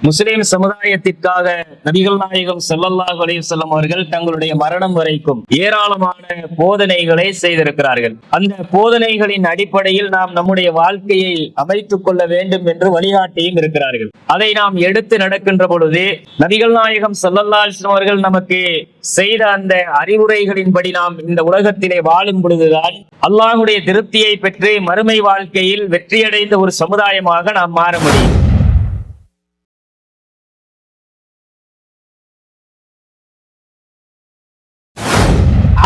முஸ்லிம் சமுதாயத்திற்காக நபிகள் நாயகம் ஸல்லல்லாஹு அலைஹி வஸல்லம் அவர்கள் தங்களுடைய மரணம் வரைக்கும் ஏராளமான போதனைகளை செய்திருக்கிறார்கள். அந்த போதனைகளின் அடிப்படையில் நாம் நம்முடைய வாழ்க்கையை அமைத்துக் கொள்ள வேண்டும் என்று வழிகாட்டியும் இருக்கிறார்கள். அதை நாம் எடுத்து நடக்கின்ற பொழுது நபிகள் நாயகம் ஸல்லல்லாஹு அலைஹி வஸல்லம் அவர்கள் நமக்கு செய்த அந்த அறிவுரைகளின்படி நாம் இந்த உலகத்திலே வாழும் பொழுதுதான் அல்லாஹ்வுடைய திருப்தியை பெற்று மறுமை வாழ்க்கையில் வெற்றியடைந்த ஒரு சமுதாயமாக நாம் மாற முடியும்.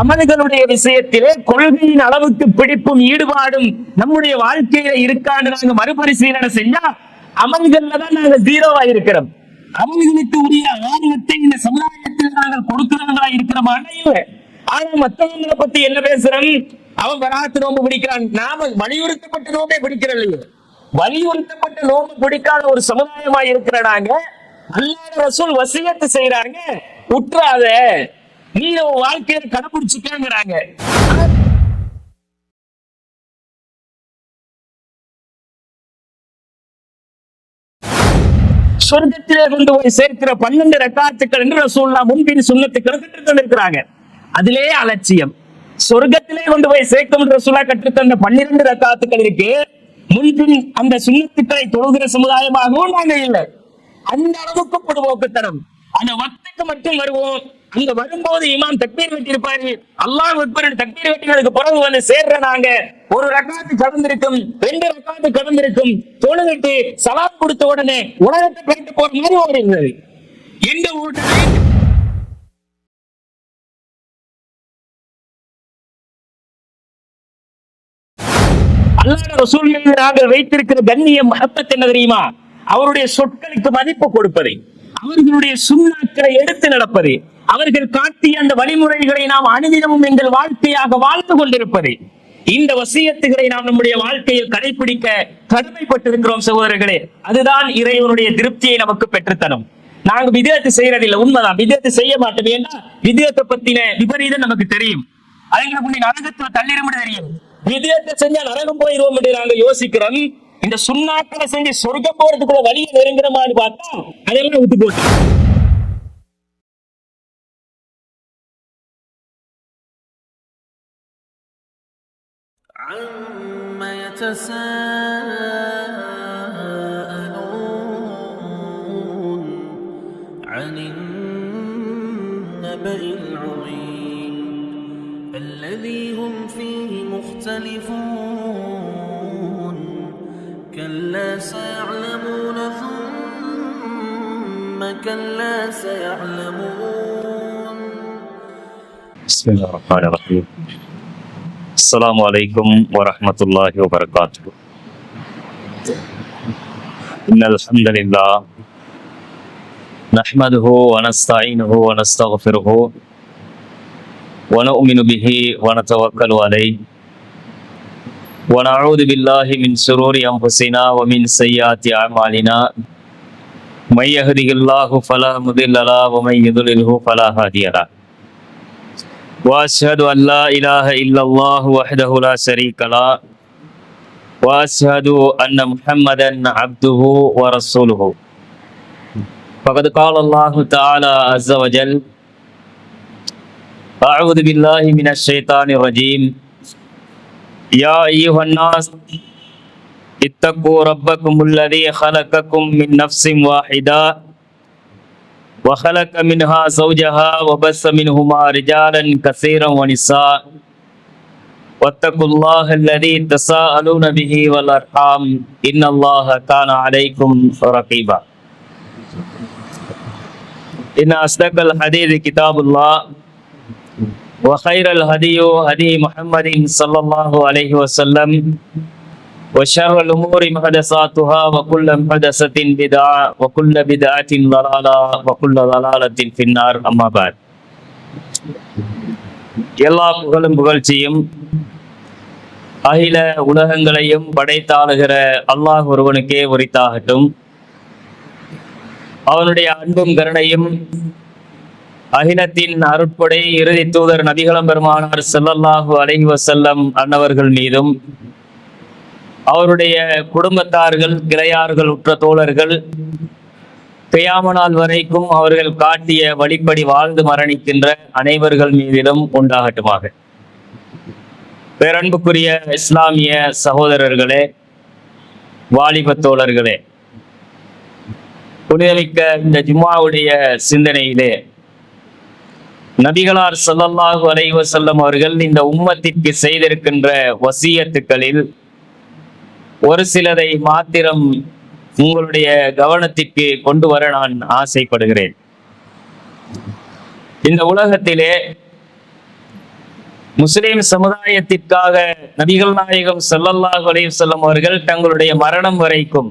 அமல்களுடைய விஷயத்திலே கொள்கையின் அளவுக்கு பிடிப்பும் ஈடுபாடும் நம்முடைய வாழ்க்கையில இருக்கான்னு நாங்க மறுபரிசீலனை செஞ்சா அமல்கள்ல தான் நாங்க ஜீரோவா இருக்கிறோம். அமல்களுக்கு உரிய ஆர்வத்தை இந்த சமுதாயத்தில் நாங்கள் கொடுக்கிறவங்களா இருக்கிறோமானா இல்லை. ஆனா மற்றவங்களை பத்தி என்ன பேசுறோம்? அவன் வராத்து நோம்பு பிடிக்கிறான், நாம வலியுறுத்தப்பட்ட நோம்பே பிடிக்கிறோம். வலியுறுத்தப்பட்ட நோம்பு பிடிக்காத ஒரு சமுதாயமா இருக்கிறாங்க. அல்லாஹ் ரசூல் வசியத்து செய்யறாங்க, உற்றாத நீ வாழ்க்கையை கடைபிடிச்சுக்கிறாங்க. சொர்க்கத்திலே கொண்டு போய் சேர்க்கிற 12 ரக்காத்துக்கள் என்று ரசூலுல்லாஹ் முன்பின் சுன்னத்துக்கள் கற்றுத்தந்திருக்கிறாங்க. அதிலே அலட்சியம். சொர்க்கத்திலே கொண்டு போய் சேர்க்கும் ரசூலுல்லாஹ் கற்றுத்தந்த 12 ரக்காத்துக்கள் இருக்கு. முன்பின் அந்த சுன்னத்துக்களை தொழுகிற சமுதாயமாகவும் நாங்க இல்லை. அந்த அளவுக்கு பொதுவோக்குத்தனம். அந்த வக்துக்கு மட்டும் வருவோம். அங்க வரும்போது இமாம் தக்பீர் வெட்டியிருப்பாரு, அல்லாஹ் அக்பர் தக்பீர் வெட்டினதுக்கு பிறகு வந்து சேர்ற நாங்க ஒரு ரக்காத்து கடந்திருக்கும், 2 ரக்காத்து கடந்திருக்கும், தொழுகிட்டு சலாம் கொடுத்த உடனே உலகத்தை போயிட்டு போற மாதிரி ஓடுகிறது. எங்க ஊருக்கு அல்லாஹ் ரசூல் மீது நாங்கள் வைத்திருக்கிற கண்ணியம் மஹப்பத் என்ன தெரியுமா? அவருடைய சொற்களுக்கு மதிப்பு கொடுப்பதை, அவர்களுடைய சுன்னாக்களை எடுத்து நடப்பது, அவர்கள் காட்டிய அந்த வழிமுறைகளை நாம் அனுதினமும் எங்கள் வாழ்க்கையாக வாழ்ந்து கொண்டிருப்பது. இந்த வசியத்துகளை நாம் நம்முடைய வாழ்க்கையில் கடைபிடிக்க கடமைப்பட்டிருக்கிறோம் சகோதரர்களே. அதுதான் இறைவனுடைய திருப்தியை நமக்கு பெற்றுத்தரும். நாங்க விதேயத்தை செய்யறதில்லை, உண்மைதான். விதேயத்தை செய்ய மாட்டோம். ஏன்னா விதேயத்தை பத்தின விபரீதம் நமக்கு தெரியும். அதுங்களை முன்னே நரகத்துல தள்ளிட தெரியும். விதேயத்தை செஞ்சா நரகம் போயிடுவோம் என்று நாங்க யோசிக்கிறோம். இந்த சுண்ணாக்களை செஞ்சு சொர்க்கம் போறதுக்குள்ள வழியை நெருங்குற மாதிரி பார்த்தா அதெல்லாம் விட்டு போட்டு عَمَّ يَتَسَاءَلُونَ عَنِ النَّبَإِ الْعَظِيمِ الَّذِي هُمْ فِيهِ مُخْتَلِفُونَ كَلَّا سَيَعْلَمُونَ ثُمَّ كَلَّا سَيَعْلَمُونَ. بسم الله الرحمن الرحيم. السلام عليكم ورحمة الله وبركاته. إن الحمد لله نحمده ونستعينه ونستغفره ونؤمن به ونتوكل عليه ونعوذ بالله من شرور أنفسنا ومن سيئات أعمالنا. من يهده الله فلا مضل له ومن يضلله فلا هادي له. وأشهد أن لا إله إلا الله وحده لا شريك له وأشهد أن محمدا عبده ورسوله. فقد قال الله تعالى عز وجل: أعوذ بالله من الشيطان الرجيم. يا أيها الناس اتقوا ربكم الذي خلقكم من نفس واحدة وخلق منها زوجها وبث منهما رجالا كثيرا ونساء واتقوا الله الذي تساءلون به والأرحام إن الله كان عليكم رقيبا. إن أصدق الحديث كتاب الله وخير الهدي هدي محمد صلى الله عليه وسلم وشر الأمور محدثاتها وكل محدثة بدعة وكل بدعة ضلالة وكل ضلالة في النار. أما بعد. எல்லா புகழும் புகழ்ச்சியும் அகில உலகங்களையும் படைத்தாளுகிற அல்லாஹ் ஒருவனுக்கே உரித்தாகட்டும். அவனுடைய அன்பும் கருணையும் அகிலத்தின் அருட்படை இறுதி தூதர் நபிகளம் பெருமானார் ஸல்லல்லாஹு அலைஹி வஸல்லம் அன்னவர்கள் மீதும் அவருடைய குடும்பத்தார்கள், கிளையார்கள், உற்ற தோழர்கள், கியாம நாள் வரைக்கும் அவர்கள் காட்டிய வழிப்படி வாழ்ந்து மரணிக்கின்ற அனைவர்கள் மீதிலும் உண்டாகட்டுமாக. பேரன்புக்குரிய இஸ்லாமிய சகோதரர்களே, வாலிப தோழர்களே, புனிதமிக்க இந்த ஜும்ஆவுடைய சிந்தனையிலே நபிகளார் ஸல்லல்லாஹு அலைஹி வஸல்லம் அவர்கள் இந்த உம்மத்திற்கு செய்திருக்கின்ற வசியத்துக்களில் ஒரு சிலதை மாத்திரம் உங்களுடைய கவனத்திற்கு கொண்டு வர நான் ஆசைப்படுகிறேன். இந்த உலகத்திலே முஸ்லிம் சமுதாயத்திற்காக நபிகள் நாயகம் ஸல்லல்லாஹு அலைஹி வஸல்லம் அவர்கள் தங்களுடைய மரணம் வரைக்கும்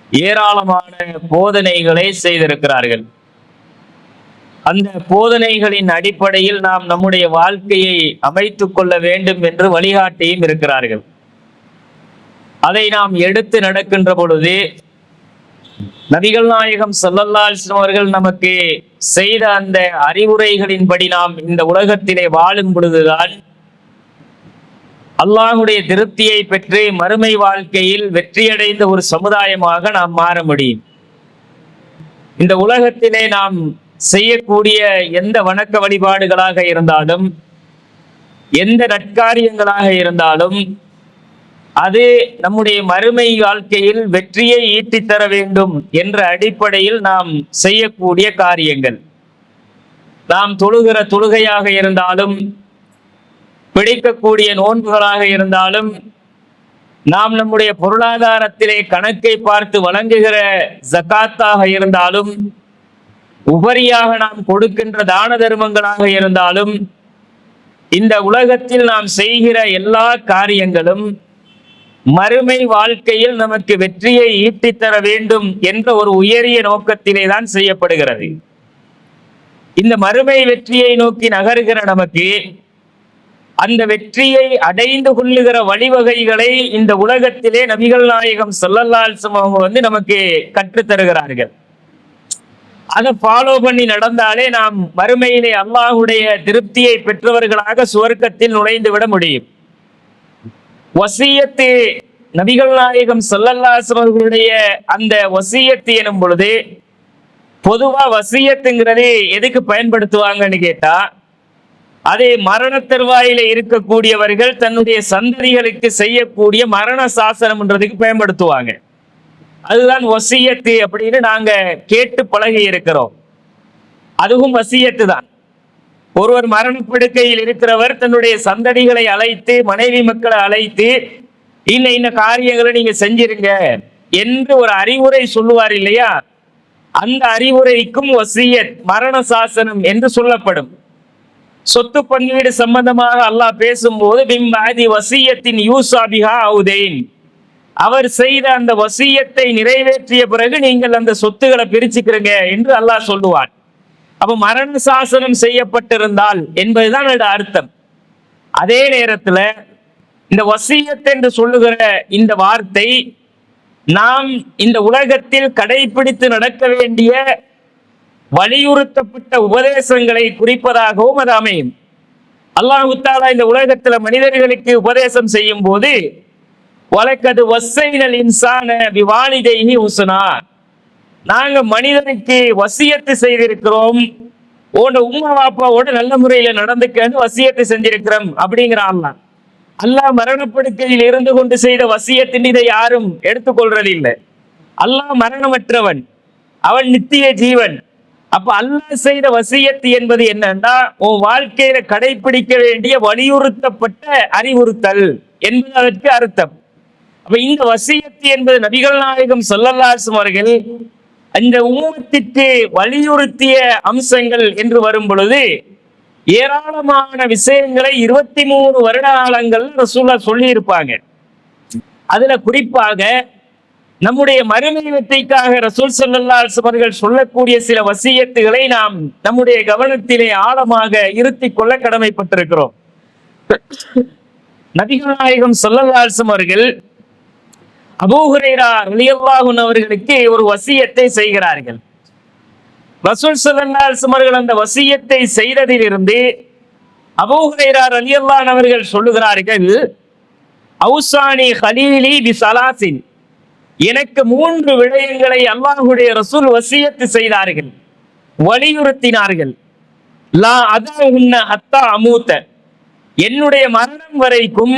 ஏராளமான போதனைகளை செய்திருக்கிறார்கள். அந்த போதனைகளின் அடிப்படையில் நாம் நம்முடைய வாழ்க்கையை அமைத்துக் கொள்ள வேண்டும் என்று வழிகாட்டியும் இருக்கிறார்கள். அதை நாம் எடுத்து நடக்கின்ற பொழுது நபிகள் நாயகம் ஸல்லல்லாஹு அலைஹி வஸல்லம் அவர்கள் நமக்கு செய்த அந்த அறிவுரைகளின்படி நாம் இந்த உலகத்திலே வாழும் பொழுதுதான் அல்லாஹ்வுடைய திருப்தியை பெற்று மறுமை வாழ்க்கையில் வெற்றியடைந்த ஒரு சமுதாயமாக நாம் மாற முடியும். இந்த உலகத்திலே நாம் செய்யக்கூடிய எந்த வணக்க வழிபாடுகளாக இருந்தாலும், எந்த நற்காரியங்களாக இருந்தாலும், அது நம்முடைய மறுமை வாழ்க்கையில் வெற்றியை ஈட்டித்தர வேண்டும் என்ற அடிப்படையில் நாம் செய்யக்கூடிய காரியங்கள். நாம் தொழுகிற தொழுகையாக இருந்தாலும், பிடிக்கக்கூடிய நோன்புகளாக இருந்தாலும், நாம் நம்முடைய பொருளாதாரத்திலே கணக்கை பார்த்து வழங்குகிற ஜகாத்தாக இருந்தாலும், உபரியாக நாம் கொடுக்கின்ற தான தர்மங்களாக இருந்தாலும், இந்த உலகத்தில் நாம் செய்கிற எல்லா காரியங்களும் மறுமை வாழ்க்கையில் நமக்கு வெற்றியை ஈட்டித்தர வேண்டும் என்ற ஒரு உயரிய நோக்கத்திலே தான் செய்யப்படுகிறது. இந்த மறுமை வெற்றியை நோக்கி நகருகிற நமக்கு அந்த வெற்றியை அடைந்து கொள்ளுகிற வழிவகைகளை இந்த உலகத்திலே நபிகள் நாயகம் ஸல்லல்லாஹு அலைஹி வஸல்லம் நமக்கு கற்றுத்தருகிறார்கள். அதை ஃபாலோ பண்ணி நடந்தாலே நாம் மறுமையிலே அல்லாஹ்வுடைய திருப்தியை பெற்றவர்களாக சுவர்க்கத்தில் நுழைந்து விட முடியும். வசியத்து, நபிகள் நாயகம் ஸல்லல்லாஹு அலைஹி வஸல்லம் அவர்களுடைய அந்த வசியத்து எனும் பொழுது பொதுவா வசியத்துங்கிறது எதுக்கு பயன்படுத்துவாங்கன்னு கேட்டா, அதே மரண தருவாயில இருக்கக்கூடியவர்கள் தன்னுடைய சந்ததிகளுக்கு செய்யக்கூடிய மரண சாசனம்ன்றதுக்கு பயன்படுத்துவாங்க. அதுதான் வசியத்து அப்படின்னு நாங்க கேட்டு பழகி இருக்கிறோம். அதுவும் வசியத்து தான். ஒருவர் மரணப்படுக்கையில் இருக்கிறவர் தன்னுடைய சந்ததிகளை அழைத்து, மனைவி மக்களை அழைத்து, இன்ன காரியங்களை நீங்க செஞ்சிருங்க என்று ஒரு அறிவுரை சொல்லுவார் இல்லையா, அந்த அறிவுரைக்கும் வசியத், மரண சாசனம் என்று சொல்லப்படும். சொத்து பங்கீடு சம்பந்தமாக அல்லாஹ் பேசும்போது பிம்பாதி வசியத்தின் யூசா பிஹா அவுதைன், அவர் செய்த அந்த வசியத்தை நிறைவேற்றிய பிறகு நீங்கள் அந்த சொத்துக்களை பிரிச்சுக்கிறீங்க என்று அல்லாஹ் சொல்லுவார். அப்ப மரண சாசனம் செய்யப்பட்டிருந்தால் என்பதுதான் அதோட அர்த்தம். அதே நேரத்துல இந்த வசியத் என்று சொல்லுகிற இந்த வார்த்தை நாம் இந்த உலகத்தில் கடைபிடித்து நடக்க வேண்டிய வலியுறுத்தப்பட்ட உபதேசங்களை குறிப்பதாகவும் அது அமையும். அல்லாஹ் தஆலா இந்த உலகத்துல மனிதர்களுக்கு உபதேசம் செய்யும் போது வலக்கது வஸ்ஸைனல் இன்சான பிவாலிதைஹி ஹுஸ்னா, நாங்க மனிதனுக்கு வசியத்து செய்திருக்கிறோம், உன்னோட உம்மா வாப்பாவோட நல்ல முறையில நடந்துக்கன்னு வசியத்து செஞ்சிருக்கிறோம் அப்படிங்கிறான். அல்லாஹ் மரணப்படுக்கையில் இருந்து கொண்டு செய்த வசியத்தின் இதை யாரும் எடுத்துக்கொள்றதில்லை. அல்லாஹ் மரணமற்றவன், அவன் நித்திய ஜீவன். அப்ப அல்லாஹ் செய்த வசியத்து என்பது என்னன்னா, உன் வாழ்க்கையில கடைபிடிக்க வேண்டிய வலியுறுத்தப்பட்ட அறிவுறுத்தல் என்பது அதற்கு அர்த்தம். அப்ப இந்த வசியத்து என்பது நபிகள் நாயகம் ஸல்லல்லாஹு அலைஹி வஸல்லம் அவர்கள் அந்த உம்மத்திற்கு வலியுறுத்திய அம்சங்கள் என்று வரும் பொழுது ஏராளமான விஷயங்களை 23 வருட காலங்கள் ரசூலுல்லாஹ் சொல்லி இருப்பாங்க. அதுல குறிப்பாக நம்முடைய மறுமை வெற்றிக்காக ரசூல் ஸல்லல்லாஹு அலைஹி வஸல்லம் அவர்கள் சொல்லக்கூடிய சில வசியத்துகளை நாம் நம்முடைய கவனத்திலே ஆழமாக இருத்திக் கொள்ள கடமைப்பட்டிருக்கிறோம். நபிகள் நாயகம் ஸல்லல்லாஹு அலைஹி வஸல்லம் அவர்கள் அபூ ஹுரைரா ரலியல்லாஹு அன்ஹு அவர்களுக்கு ஒரு வசியத்தை செய்கிறார்கள். ரசூல் ஸல்லல்லாஹு அலைஹி வஸல்லம் அவர்கள் அந்த வசியத்தை செய்ததிலிருந்து அபூ ஹுரைரா ரலியல்லாஹு அன்ஹு அவர்கள் சொல்லுகிறார்கள், அவுசானி கலீலி பிஸலாசின், எனக்கு 3 விடயங்களை அல்லாஹ்வுடைய ரசூல் வசியத்து செய்தார்கள், வலியுறுத்தினார்கள். லா அதஉன்ன ஹத்தா அமூத்த, என்னுடைய மரணம் வரைக்கும்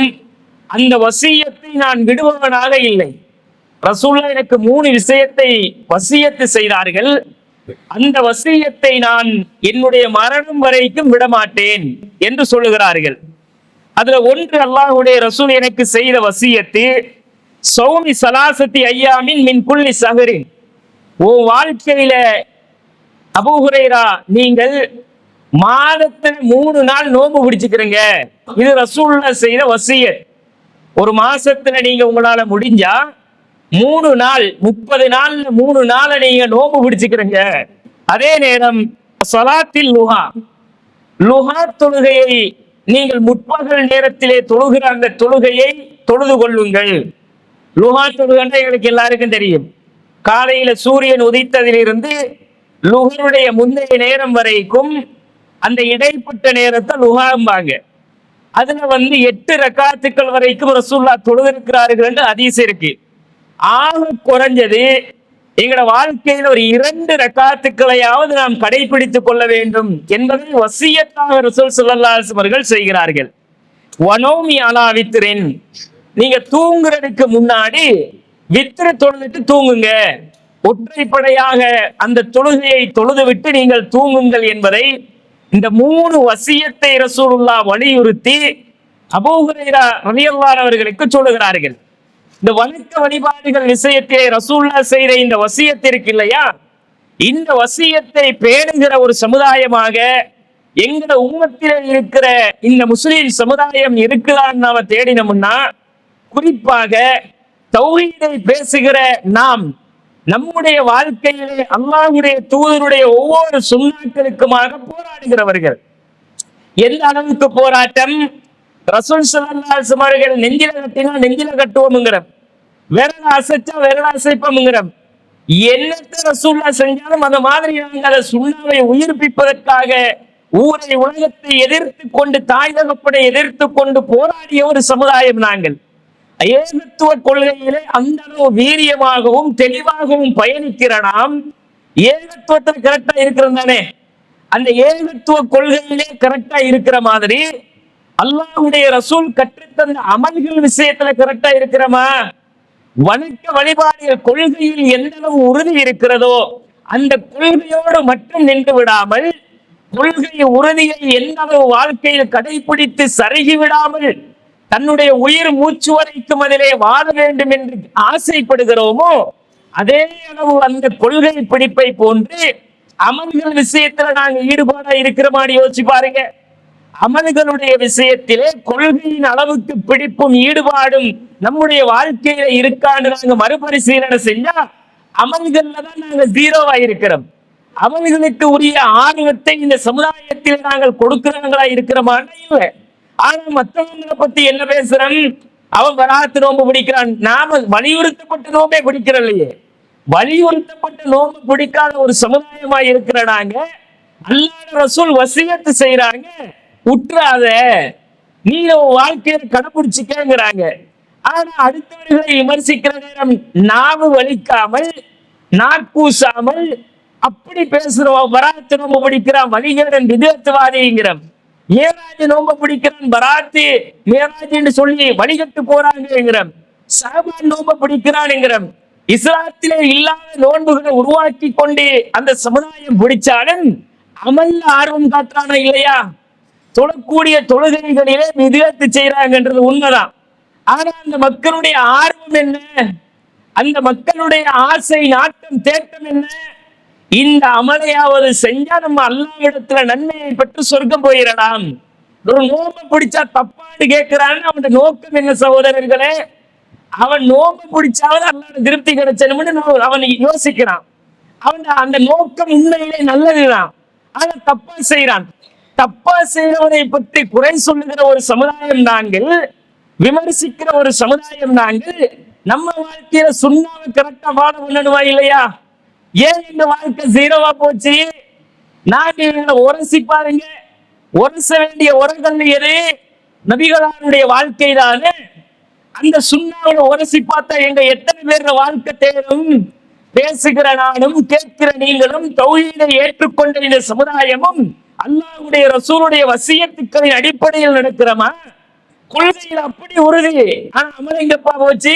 அந்த வசியத்தை நான் விடுபவனாக இல்லை. ரசூலுல்லாஹ் எனக்கு 3 விஷயத்தை வசியத்து செய்தார்கள். அந்த வசியத்தை நான் என்னுடைய மரணம் வரைக்கும் விடமாட்டேன் என்று சொல்லுகிறார்கள். அதுல ஒன்று, அல்லாஹ்வுடைய ரசூல் எனக்கு செய்த வசியத்து, சௌமி சலாசத்தி ஐயாமின் மின் குல்லி ஸஹரின். ஓ வாழ்க்கையில அபூ ஹுரைரா, நீங்கள் மாதத்துல 3 நாள் நோன்பு பிடிச்சுக்கிறீங்க. இது ரசூலுல்லாஹ் செய்த வசியத். ஒரு மாசத்துல நீங்க உங்களால முடிஞ்சா 3 நாள், 30 நாள்ல 3 நாளை நீங்க நோன்பு பிடிச்சுக்கிறீங்க. அதே நேரம் ஸலாத்தில் லுஹா, லுஹா தொழுகையை நீங்கள் முற்பகல் நேரத்திலே தொழுகிற அந்த தொழுகையை தொழுது கொள்ளுங்கள். லுஹா தொழுகை எங்களுக்கு எல்லாருக்கும் தெரியும். காலையில சூரியன் உதித்ததிலிருந்து லுஹருடைய முந்தைய நேரம் வரைக்கும் அந்த இடைப்பட்ட நேரத்தை லுஹாம்பாங்க. அதுல 8 ரக்காத்துக்கள் வரைக்கும் ரசூலுல்லாஹ் தொழுதிருக்கிறார்கள் என்று ஹதீஸ் இருக்கு. ஆக குறைஞ்சது எங்களோட வாழ்க்கையில் ஒரு 2 ரக்காத்துக்களையாவது நாம் கடைபிடித்துக் கொள்ள வேண்டும் என்பதை வசியத்தாக ரசூல் ஸல்லல்லாஹு அலைஹி வஸல்லம் அவர்கள் செய்கிறார்கள். வனௌமி அலா வித்ரின், நீங்க தூங்குறதுக்கு முன்னாடி வித்ரு தொழுதுட்டு தூங்குங்க. ஒற்றைப்படையாக அந்த தொழுகையை தொழுது விட்டு நீங்கள் தூங்குங்கள் என்பதை, இந்த 3 வசியத்தை ரசூலுல்லாஹ் வலியுறுத்தி அபூ ஹுரைரா ரலியல்லாஹு அன்ஹு அவர்களுக்கு சொல்லுகிறார்கள். இந்த வணக்க வழிபாடுகள் விஷயத்திலே ரசூலுல்லாஹ் செய்த இந்த வசியத்திற்கு இல்லையா, இந்த வசியத்தை பேணுகிற ஒரு சமுதாயமாக எங்கட உம்மத்திலே இருக்கிற இந்த முஸ்லிம் சமுதாயம் இருக்குதான்னு நாம தேடினோம்னா, குறிப்பாக தௌஹீதை பேசுகிற நாம் நம்முடைய வாழ்க்கையிலே அல்லாஹ்வுடைய தூதருடைய ஒவ்வொரு சுன்னாக்களுக்குமாக போராடுகிறவர்கள். எந்த அளவுக்கு போராட்டம்? ரசூல் ஸல்லல்லாஹு அலைஹி வஸல்லம் அவர்கள் நெஞ்சில கட்டினா நெஞ்சில கட்டுவோம்ங்கிறோம், விரல அசைச்சா விரல அசைப்போம்ங்கிறோம். என்னத்தை ரசூலுல்லாஹ் செஞ்சாலும் அந்த மாதிரி நாங்கள் அந்த சுன்னாவை உயிர்ப்பிப்பதற்காக ஊரை உலகத்தை எதிர்த்து கொண்டு, தாய் தகப்பனை எதிர்த்து கொண்டு போராடிய ஒரு சமுதாயம் நாங்கள். ஏகத்துவ கொள்கையிலே அந்த அளவு வீரியமாகவும் தெளிவாகவும் பயணிக்கிற நாம் ஏகத்துவத்தை கரெக்டா இருக்கிறோம் தானே? அந்த ஏகத்துவ கொள்கையிலே கரெக்டா இருக்கிற மாதிரி அல்லாஹ்வுடைய ரசூல் கற்றுத்தந்த அமல்கள் விஷயத்துல கரெக்டா இருக்கிறோமா? வணக்க வழிபாடுகள் கொள்கையில் எந்த அளவு உறுதி இருக்கிறதோ அந்த கொள்கையோடு மட்டும் நின்று விடாமல், கொள்கை உறுதியை எந்த அளவு வாழ்க்கையில் கடைபிடித்து சருகி விடாமல் தன்னுடைய உயிர் மூச்சு வரைக்கும் அதிலே வாழ வேண்டும் என்று ஆசைப்படுகிறோமோ, அதே அளவு அந்த கொள்கை பிடிப்பை போன்று அமல்கள் விஷயத்துல நாங்க ஈடுபாடா இருக்கிற மாதிரி யோசிச்சு பாருங்க. அமல்களுடைய விஷயத்திலே கொள்கையின் அளவுக்கு பிடிப்பும் ஈடுபாடும் நம்முடைய வாழ்க்கையில இருக்கான்னு நாங்க மறுபரிசீலனை செஞ்சா அமல்கள்ல தான் நாங்க ஜீரோவா இருக்கிறோம். அமல்களுக்கு உரிய ஆர்வத்தை இந்த சமுதாயத்தில் நாங்கள் கொடுக்கிறவங்களா இருக்கிறோமான்னு இல்லை. ஆனா மற்றவங்களை பத்தி என்ன பேசுறோம்? அவன் வராத்து நோம்பு பிடிக்கிறான், நாம வலியுறுத்தப்பட்ட நோம்பே பிடிக்கிறோம் இல்லையே. வலியுறுத்தப்பட்ட நோம்பு பிடிக்காத ஒரு சமுதாயமா இருக்கிற நாங்க அல்லாஹ் ரசூல் வசியத்து செய்யறாங்க, உற்றாத நீ வாழ்க்கையை கடைபிடிச்சிக்கிறாங்க. ஆனா அடுத்தவர்களை விமர்சிக்கிற நேரம் நாவு வலிக்காமல் நாக்கூசாமல் அப்படி பேசுறோம். வராத்து நோம்பு பிடிக்கிறான் வலிகேடன் விதத்துவாதிங்கிறோம், மேராஜ் நோம்ப பிடிக்கிறான் பராத்து மேராஜ் என்று சொல்லி வழிகட்டு போறாங்கிறோம், ஷஅபான் நோம்ப பிடிக்கிறான்ங்கிறோம். இஸ்லாத்திலே இல்லாத நோன்புகளை உருவாக்கி கொண்டு அந்த சமுதாயம் பிடிச்சாலும் அமல்ல ஆர்வம் காட்டுறானா இல்லையா? தொழக்கூடிய தொழுகைகளிலே விதத்து செய்யறாங்கன்றது உண்மைதான். ஆனா அந்த மக்களுடைய ஆர்வம் என்ன? அந்த மக்களுடைய ஆசை நாட்டம் தேட்டம் என்ன? இந்த அமலையாவது செஞ்சா நம்ம அல்லாஹ்விடத்துல நன்மையை பெற்று சொர்க்கம் போயிடலாம். ஒரு நோம்பு பிடிச்சா தப்பான்னு கேட்கிறான்னு அவன் நோக்கம் என்ன சகோதரர்களே? அவன் நோம்பு பிடிச்சாவது அல்லாஹ்வுடைய திருப்தி கிடைச்சணும்னு அவன் யோசிக்கிறான். அவன் அந்த நோக்கம் உண்மையிலே நல்லதுதான். ஆனா தப்பா செய்யறான். தப்பா செய்யறவனை பற்றி குறை சொல்லுகிற ஒரு சமுதாயம் நாங்கள், விமர்சிக்கிற ஒரு சமுதாயம் நாங்கள். நம்ம வாழ்க்கையில சுண்ணாவை கரெக்டா வாழ பண்ணணுமா இல்லையா? ஏன் இந்த வாழ்க்கை ஜீரோவா போச்சு? நான் உரசி பாருங்க. உரச வேண்டிய உரங்கள் எது? நபிகளாருடைய வாழ்க்கை தானே. அந்த சுண்ணாவை உரசி பார்த்தா எங்க எத்தனை பேர் வாழ்க்கை தேடும்? பேசுகிற நானும் கேட்கிற நீங்களும் தௌஹீதை ஏற்றுக்கொண்ட இந்த சமுதாயமும் அல்லாஹ்வுடைய ரசூலுடைய வசியத்துக்களின் அடிப்படையில் நடக்கிறோமா? கொள்கையில் அப்படி உறுதி. ஆனா அமல் எங்கப்பா போச்சு?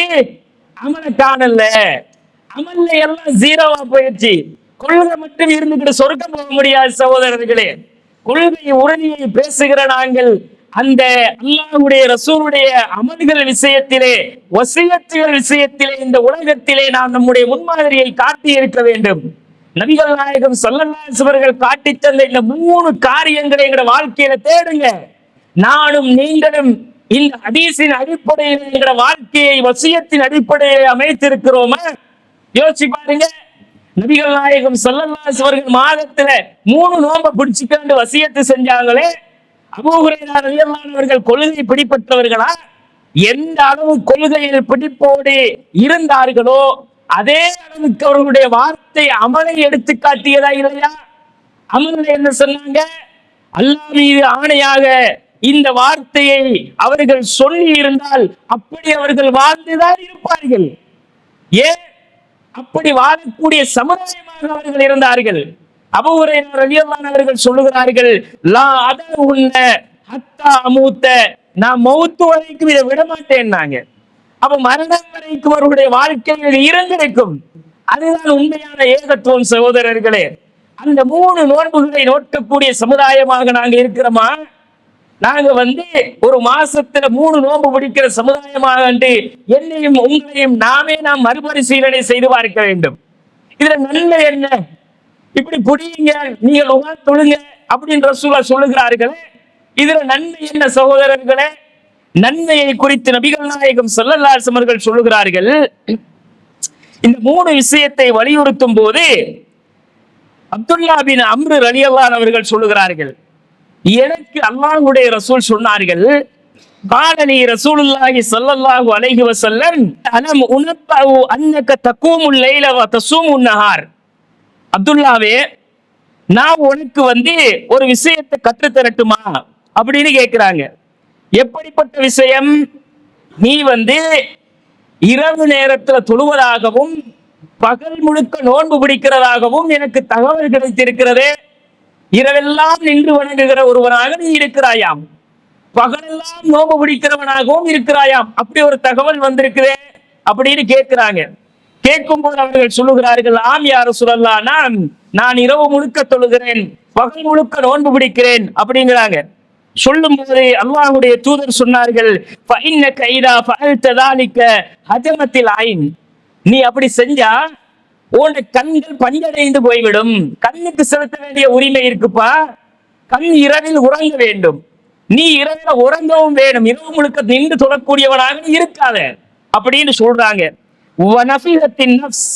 அமலை காணல. அமல்ல எல்லாம் ஜீரோவா போயிடுச்சு. கொள்கை மட்டும் இருந்துகிட்டு சொர்க்கம் போக முடியாது சகோதரர்களே. கொள்கை உறுதியை பேசுகிற நாங்கள் அந்த அல்லாஹ்வுடைய ரசூலுடைய அமல்கள் விஷயத்திலே, வசியத்துகள் விஷயத்திலே இந்த உலகத்திலே நாம் நம்முடைய முன்மாதிரியை காட்டி இருக்க வேண்டும். நபிகள் நாயகம் ஸல்லல்லாஹு அலைஹி வஸல்லம் காட்டி தந்த இந்த 3 காரியங்களை எங்களுடைய வாழ்க்கையில தேடுங்க. நானும் நீங்களும் இந்த ஹதீஸின் அடிப்படையில் எங்களுடைய வாழ்க்கையை வசியத்தின் அடிப்படையில் அமைத்திருக்கிறோமா? யோசிச்சு பாருங்க. நபிகள் நாயகம் ஸல்லல்லாஹு அலைஹி வஸல்லம் மாதத்துல 3 நோன்பை பிடிச்சுக்கொண்டு வசியத்து செஞ்சாங்களே. அபூ ஹுரைரா ரலியல்லாஹு அன்ஹு அவர்கள் கொள்கை பிடிப்பட்டவர்களா? எந்த அளவு கொள்கையில் பிடிப்போடு இருந்தார்களோ அதே அளவுக்கு அவர்களுடைய வார்த்தை அமலை எடுத்து காட்டியதா இல்லையா? அமல்ல என்ன சொன்னாங்க? அல்லாஹ் மீது ஆணையாக இந்த வார்த்தையை அவர்கள் சொல்லி இருந்தால் அப்படி அவர்கள் வாழ்ந்துதான் இருப்பார்கள். ஏன் அப்படி வாழக்கூடிய சமுதாயமாக அவர்கள் இருந்தார்கள். அபூ ஹுரைரா ரலியல்லாஹு அன்ஹு அவர்கள் சொல்லுகிறார்கள், லா அதஉன்ன ஹத்தா அமூத்த, நான் மௌத்து வரைக்கும் இதை விட மாட்டேன்னாங்க. அப்ப மரணம் வரைக்கும் அவருடைய வாழ்க்கையில் இருந்திருக்கும். அதுதான் உண்மையான ஏகத்துவம் சகோதரர்களே. அந்த 3 நோன்புகளை நோக்கக்கூடிய சமுதாயமாக நாங்க இருக்கிறோமா? நாங்க ஒரு மாசத்துல 3 நோன்பு பிடிக்கிற சமுதாயமாக என்னையும் உங்களையும் நாம் மறுபரிசீலனை செய்து பார்க்க வேண்டும். இதுல நன்மை என்ன? இப்படி புடியுங்க, நீங்கள் உட்கார்ந்து தொழுங்க அப்படின்னு ரசூலுல்லாஹ் சொல்லுகிறார்களே, இதுல நன்மை என்ன சகோதரர்களே? நன்மையை குறித்து நபிகள் நாயகம் ஸல்லல்லாஹு அலைஹி வஸல்லம் சொல்லுகிறார்கள். இந்த 3 விஷயத்தை வலியுறுத்தும் போது அப்துல்லா பின் அம்ர் ரலியல்லாஹு அன்ஹு அவர்கள் சொல்லுகிறார்கள், எனக்கு அல்லாஹ்வுடைய ரசூல் சொன்னார்கள், காலனி ரசூலுல்லாஹி ஸல்லல்லாஹு அலைஹி வஸல்லம் அலம் உனப்பவு அன்னக தகூமுல் லைல வ தஸூமுன் நஹார். அப்துல்லாவே, நான் உனக்கு ஒரு விஷயத்தை கற்று தரட்டுமா அப்படின்னு கேட்கிறாங்க. எப்படிப்பட்ட விஷயம்? நீ இரவு நேரத்துல தொழுவதாகவும் பகல் முழுக்க நோன்பு பிடிக்கிறதாகவும் எனக்கு தகவல் கிடைத்திருக்கிறதே. இரவெல்லாம் நின்று வணங்குகிற ஒருவனாக நீ இருக்கிறாயாம், பகலெல்லாம் நோன்பு பிடிக்கிறவனாகவும் இருக்கிறாயாம், அப்படி ஒரு தகவல் வந்திருக்குதே அப்படின்னு கேட்கிறாங்க. கேட்கும் போது அவர்கள் சொல்லுகிறார்கள், ஆம் யா ரசூலல்லாஹ், நான் இரவு முழுக்க தொழுகிறேன், பகல் முழுக்க நோன்பு பிடிக்கிறேன் அப்படிங்கிறாங்க. சொல்லும் போது அல்லாஹ்வுடைய தூதர் சொன்னார்கள், ஃபஇன்னக இதா ஃபஅல்த ذلك ஹஜமத்தில் ஐன், நீ அப்படி செஞ்சா உன் கண்கள் பஞ்சடைந்து போய்விடும். கண்ணுக்கு செலுத்த வேண்டிய உரிமை இருக்குப்பா. கண் இரவில் உறங்க வேண்டும், நீ இரவில் உறங்கவும் வேண்டும், இரவு முழுக்க நின்று தொழக்கூடியவனாக இருக்காத அப்படின்னு சொல்றாங்க. வனஃபிஹத்தின் நஃப்ஸ்,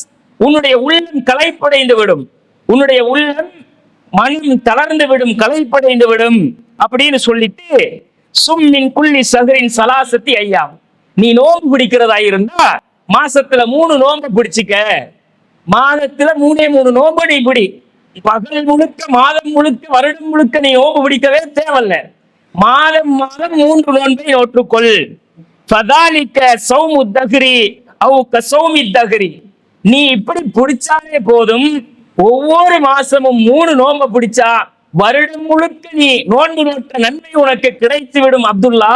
உன்னுடைய உள்ளம் களைப்படைந்து விடும், உன்னுடைய உள்ளம் மனம் தளர்ந்து விடும், களைப்படைந்து விடும் அப்படின்னு சொல்லிட்டு, சும்மின் குல்லி சஹரின் சலாசத்தி ஐயாம், நீ நோன்பு பிடிக்கிறதா இருந்தா மாசத்துல 3 நோன்பு பிடிச்சுக்க. மாதத்துல 3 நோன்பு நீ பிடி. பகல் முழுக்க, மாதம் முழுக்க, வருடம் முழுக்க நீ நோன்பு பிடிக்கவே தேவையில்ல. மாதம் 3 நோன்பை நோற்றுக்கொள். ஃபதாலிக ஸௌமு தஹ்ரி அவ் கஸௌமி தஹ்ரி, நீ இப்படி பிடிச்சாலே போதும். ஒவ்வொரு மாசமும் 3 நோன்பை பிடிச்சா வருடம் முழுக்க நீ நோன்பு நோற்ற நன்மை உனக்கு கிடைத்து விடும். அப்துல்லா,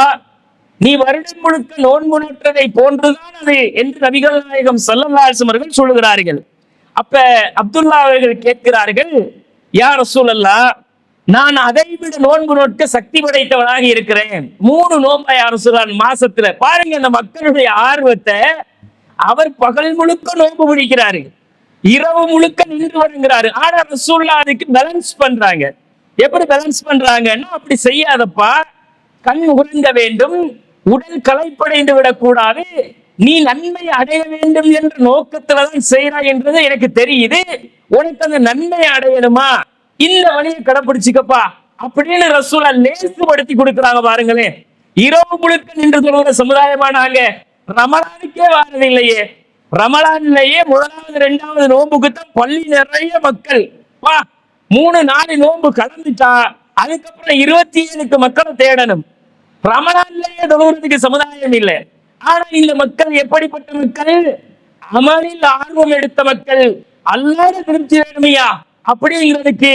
நீ வருடம் முழுக்க நோன்பு நோற்றதை போன்றுதான் அது என்று நபிகள் நாயகம் ஸல்லல்லாஹு அலைஹி வஸல்லம் சொல்லுகிறார்கள். அப்ப அப்துல்லா அவர்கள் கேட்கிறார்கள், யா ரசூலல்லாஹ், நான் அதை விட நோன்பு நோக்க சக்தி படைத்தவனாக இருக்கிறேன். 3 நோன்பை யா ரசூலல்லாஹ் மாசத்துல. பாருங்க அந்த மக்களுடைய ஆர்வத்தை. அவர் பகல் முழுக்க நோன்பு பிடிக்கிறாரு, இரவு முழுக்க நின்று வணங்குறாரு. ஆனா ரசூலுல்லாஹ் அதுக்கு பேலன்ஸ் பண்றாங்க. எப்படி பேலன்ஸ் பண்றாங்கன்னா, அப்படி செய்யாதப்பா, கண் உறங்க வேண்டும், உடல் களைப்படைந்து விடக்கூடாது, நீ நன்மை அடைய வேண்டும் என்ற நோக்கத்துலதான் செய்யறாய் என்றது எனக்கு தெரியுது. உனக்கு அந்த நன்மை அடையணுமா, இந்த வழியை கடைபிடிச்சுக்கப்பா அப்படின்னு ரசூலுல்லாஹ் லேசுபடுத்தி கொடுக்குறாங்க. பாருங்களேன், இரவு முழுக்க நின்று தொழுகிற சமுதாயமா நாங்க. ரமலானுக்கே வாரது இல்லையே, ரமலான்லயே 1வது 2வது நோன்புக்குத்தான் பள்ளி நிறைய மக்கள். வா, 3-4 நோன்பு கலந்துட்டா அதுக்கப்புறம் 27க்கு மக்களை தேடணும். ரமலான்லயே தொழுகிறதுக்கு சமுதாயம் இல்லை. ஆனா இந்த மக்கள் எப்படிப்பட்ட மக்கள்? அமலில் ஆர்வம் எடுத்த மக்கள். அல்லாஹ்வை திருப்தி வேணுமையா அப்படிங்கிறதுக்கு